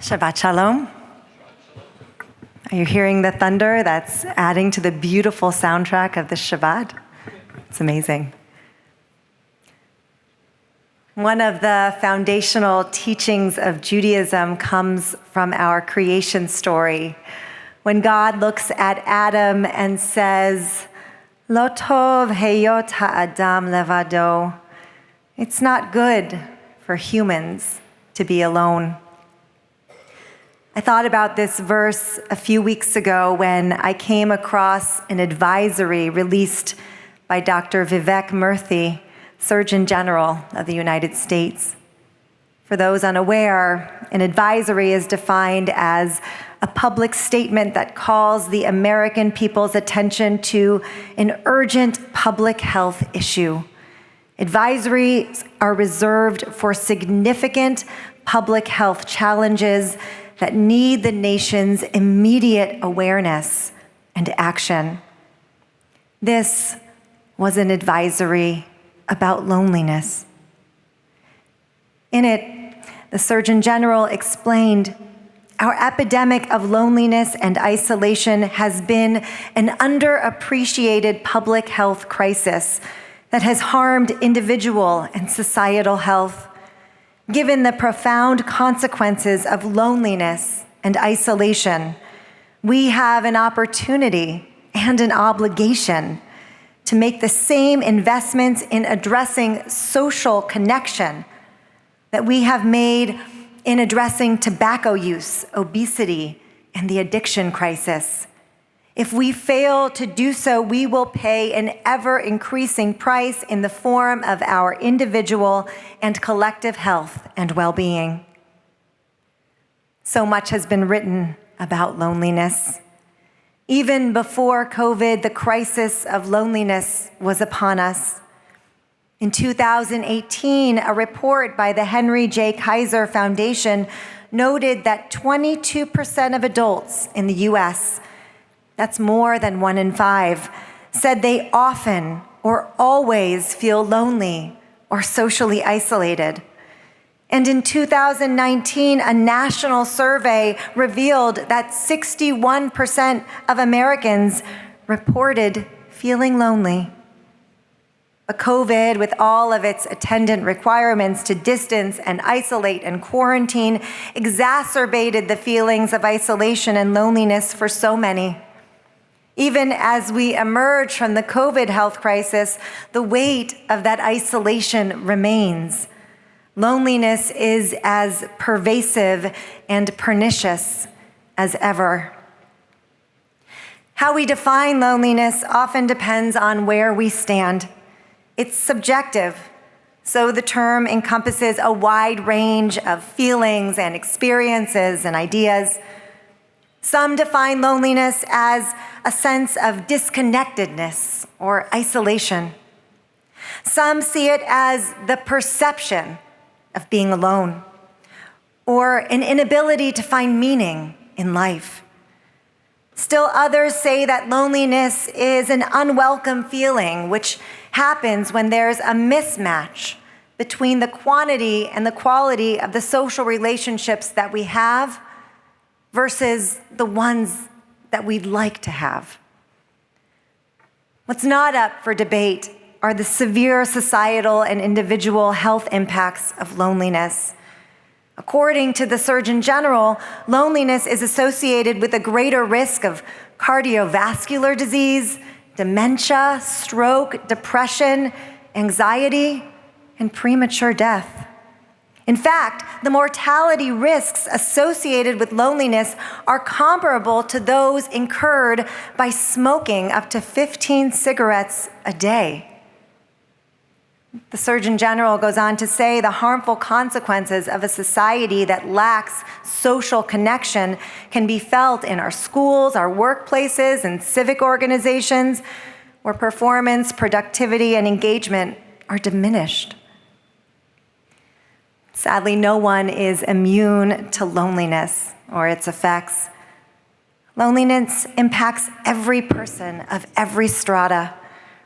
Shabbat Shalom. Are you hearing the thunder that's adding to the beautiful soundtrack of the Shabbat? It's amazing. One of the foundational teachings of Judaism comes from our creation story. When God looks at Adam and says, Lo tov heyot ha'adam levado. It's not good for humans to be alone. I thought about this verse a few weeks ago when I came across an advisory released by Dr. Vivek Murthy, Surgeon General of the United States. For those unaware, an advisory is defined as a public statement that calls the American people's attention to an urgent public health issue. Advisories are reserved for significant public health challenges that need the nation's immediate awareness and action. This was an advisory about loneliness. In it, the Surgeon General explained, our epidemic of loneliness and isolation has been an underappreciated public health crisis that has harmed individual and societal health. Given the profound consequences of loneliness and isolation, we have an opportunity and an obligation to make the same investments in addressing social connection that we have made in addressing tobacco use, obesity, and the addiction crisis. If we fail to do so, we will pay an ever-increasing price in the form of our individual and collective health and well-being. So much has been written about loneliness. Even before COVID, the crisis of loneliness was upon us. In 2018, a report by the Henry J. Kaiser Foundation noted that 22% of adults in the U.S., that's more than 1 in 5, said they often or always feel lonely or socially isolated. And in 2019, a national survey revealed that 61% of Americans reported feeling lonely. But COVID, with all of its attendant requirements to distance and isolate and quarantine, exacerbated the feelings of isolation and loneliness for so many. Even as we emerge from the COVID health crisis, the weight of that isolation remains. Loneliness is as pervasive and pernicious as ever. How we define loneliness often depends on where we stand. It's subjective, so the term encompasses a wide range of feelings and experiences and ideas. Some define loneliness as a sense of disconnectedness or isolation. Some see it as the perception of being alone or an inability to find meaning in life. Still others say that loneliness is an unwelcome feeling which happens when there's a mismatch between the quantity and the quality of the social relationships that we have versus the ones that we'd like to have. What's not up for debate are the severe societal and individual health impacts of loneliness. According to the Surgeon General, loneliness is associated with a greater risk of cardiovascular disease, dementia, stroke, depression, anxiety, and premature death. In fact, the mortality risks associated with loneliness are comparable to those incurred by smoking up to 15 cigarettes a day. The Surgeon General goes on to say the harmful consequences of a society that lacks social connection can be felt in our schools, our workplaces, and civic organizations where performance, productivity, and engagement are diminished. Sadly, no one is immune to loneliness or its effects. Loneliness impacts every person of every strata,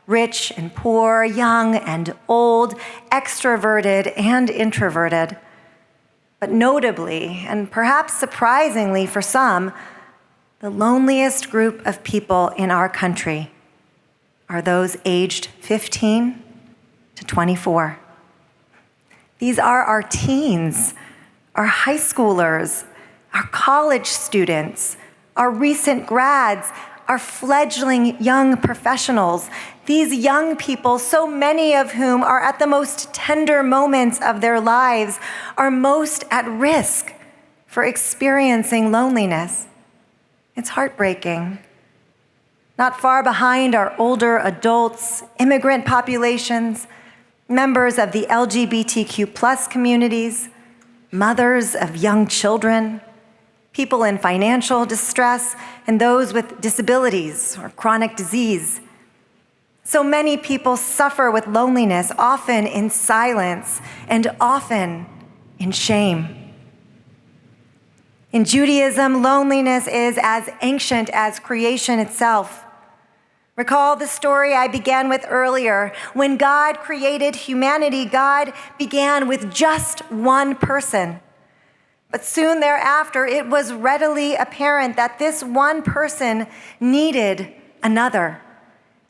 rich and poor, young and old, extroverted and introverted. But notably, and perhaps surprisingly for some, the loneliest group of people in our country are those aged 15 to 24. These are our teens, our high schoolers, our college students, our recent grads, our fledgling young professionals. These young people, so many of whom are at the most tender moments of their lives, are most at risk for experiencing loneliness. It's heartbreaking. Not far behind are older adults, immigrant populations, members of the LGBTQ+ communities, mothers of young children, people in financial distress, and those with disabilities or chronic disease. So many people suffer with loneliness, often in silence and often in shame. In Judaism, loneliness is as ancient as creation itself. Recall the story I began with earlier. When God created humanity, God began with just one person. But soon thereafter, it was readily apparent that this one person needed another.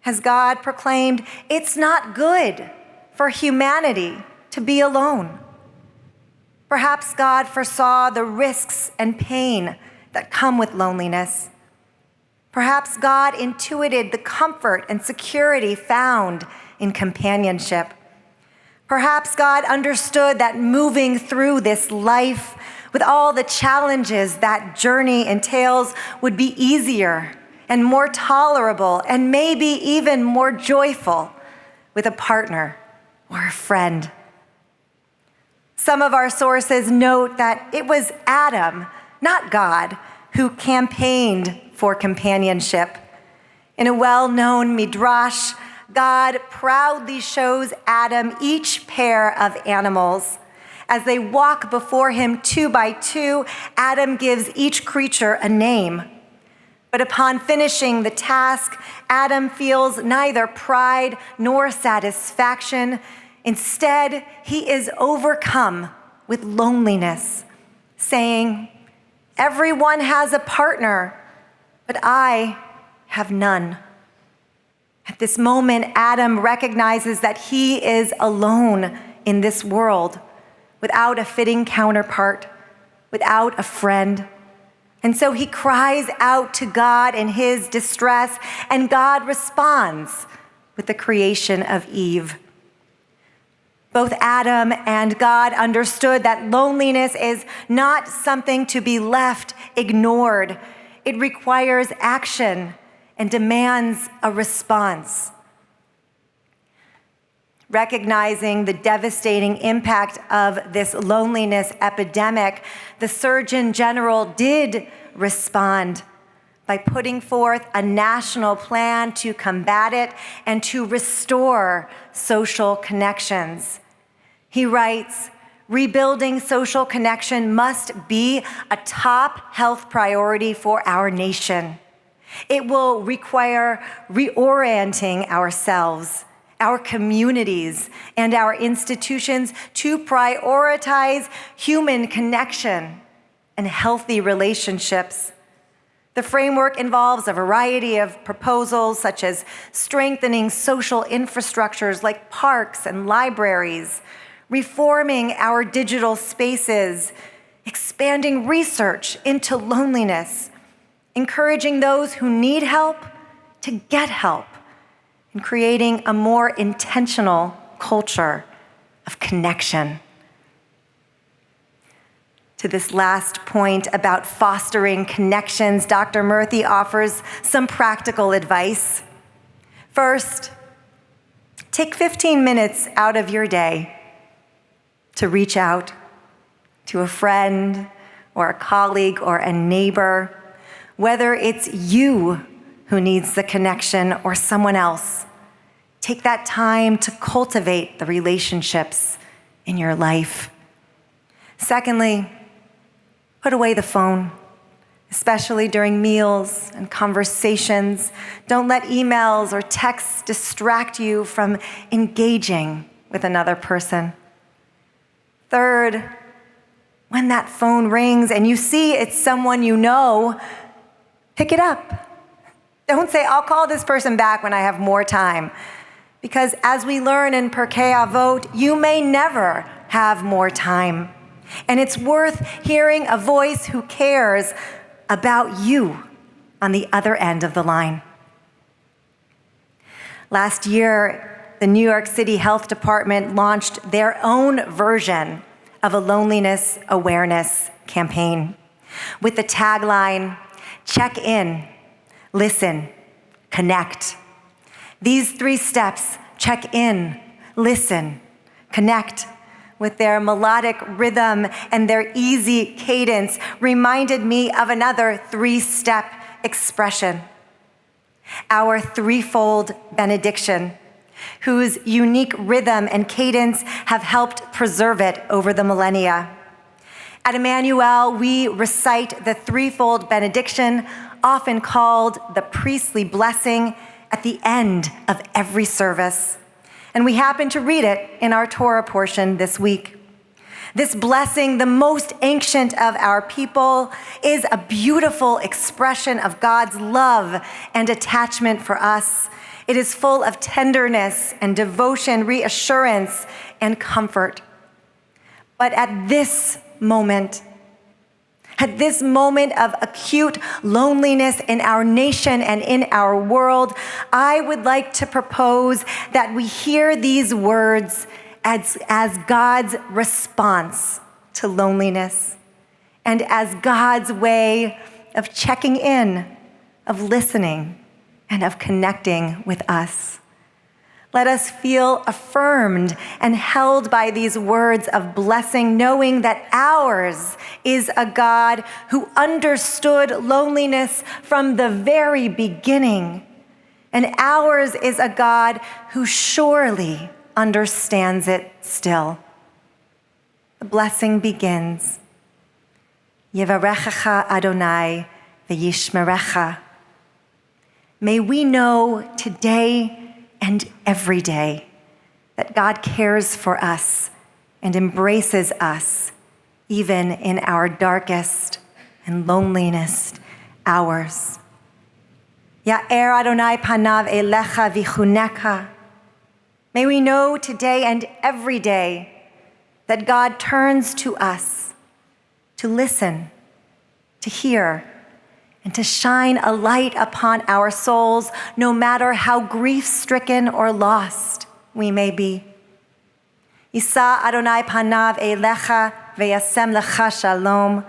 As God proclaimed, it's not good for humanity to be alone. Perhaps God foresaw the risks and pain that come with loneliness. Perhaps God intuited the comfort and security found in companionship. Perhaps God understood that moving through this life with all the challenges that journey entails would be easier and more tolerable and maybe even more joyful with a partner or a friend. Some of our sources note that it was Adam, not God, who campaigned for companionship. In a well-known midrash, God proudly shows Adam each pair of animals. As they walk before him 2 by 2, Adam gives each creature a name. But upon finishing the task, Adam feels neither pride nor satisfaction. Instead, he is overcome with loneliness, saying, "Everyone has a partner, but I have none." At this moment, Adam recognizes that he is alone in this world, without a fitting counterpart, without a friend. And so he cries out to God in his distress, and God responds with the creation of Eve. Both Adam and God understood that loneliness is not something to be left ignored. It requires action and demands a response. Recognizing the devastating impact of this loneliness epidemic, the Surgeon General did respond by putting forth a national plan to combat it and to restore social connections. He writes, "Rebuilding social connection must be a top health priority for our nation. It will require reorienting ourselves, our communities, and our institutions to prioritize human connection and healthy relationships. The framework involves a variety of proposals, such as strengthening social infrastructures like parks and libraries, reforming our digital spaces, expanding research into loneliness, encouraging those who need help to get help, and creating a more intentional culture of connection." To this last point about fostering connections, Dr. Murthy offers some practical advice. First, take 15 minutes out of your day to reach out to a friend or a colleague or a neighbor, whether it's you who needs the connection or someone else. Take that time to cultivate the relationships in your life. Secondly, put away the phone, especially during meals and conversations. Don't let emails or texts distract you from engaging with another person. Third, When that phone rings and you see it's someone you know, pick it up. Don't say, I'll call this person back when I have more time. Because as we learn in Pirkei Avot, you may never have more time. And it's worth hearing a voice who cares about you on the other end of the line. Last year, the New York City Health Department launched their own version of a loneliness awareness campaign with the tagline, check in, listen, connect. These 3 steps, check in, listen, connect, with their melodic rhythm and their easy cadence, reminded me of another 3-step expression. Our threefold benediction, whose unique rhythm and cadence have helped preserve it over the millennia. At Emanu-El, we recite the threefold benediction, often called the priestly blessing, at the end of every service. And we happen to read it in our Torah portion this week. This blessing, the most ancient of our people, is a beautiful expression of God's love and attachment for us. It is full of tenderness and devotion, reassurance and comfort. But at this moment of acute loneliness in our nation and in our world, I would like to propose that we hear these words as God's response to loneliness and as God's way of checking in, of listening, and of connecting with us. Let us feel affirmed and held by these words of blessing, knowing that ours is a God who understood loneliness from the very beginning, and ours is a God who surely understands it still. The blessing begins. Yevarechecha Adonai v'yishmerecha. May we know today and every day that God cares for us and embraces us, even in our darkest and loneliest hours. Ya'er Adonai panav elecha v'chuneka. May we know today and every day that God turns to us to listen, to hear, and to shine a light upon our souls, no matter how grief-stricken or lost we may be. Yisa Adonai panav elecha v'yasem lecha shalom.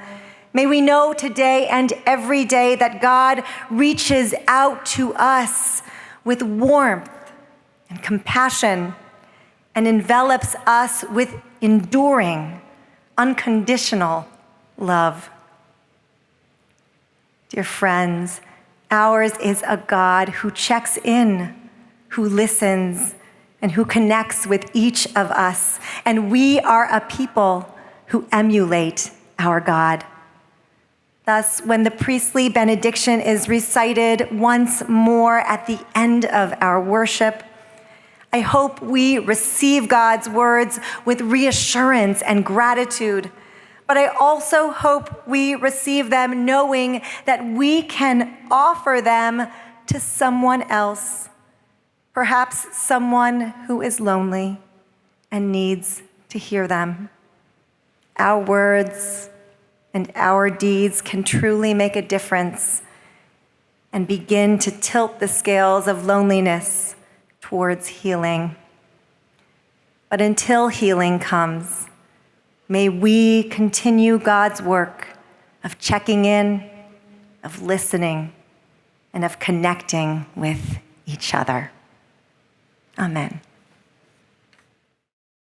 May we know today and every day that God reaches out to us with warmth and compassion and envelops us with enduring, unconditional love. Dear friends, ours is a God who checks in, who listens, and who connects with each of us. And we are a people who emulate our God. Thus, when the priestly benediction is recited once more at the end of our worship, I hope we receive God's words with reassurance and gratitude. But I also hope we receive them knowing that we can offer them to someone else, perhaps someone who is lonely and needs to hear them. Our words and our deeds can truly make a difference and begin to tilt the scales of loneliness towards healing. But until healing comes, may we continue God's work of checking in, of listening, and of connecting with each other. Amen.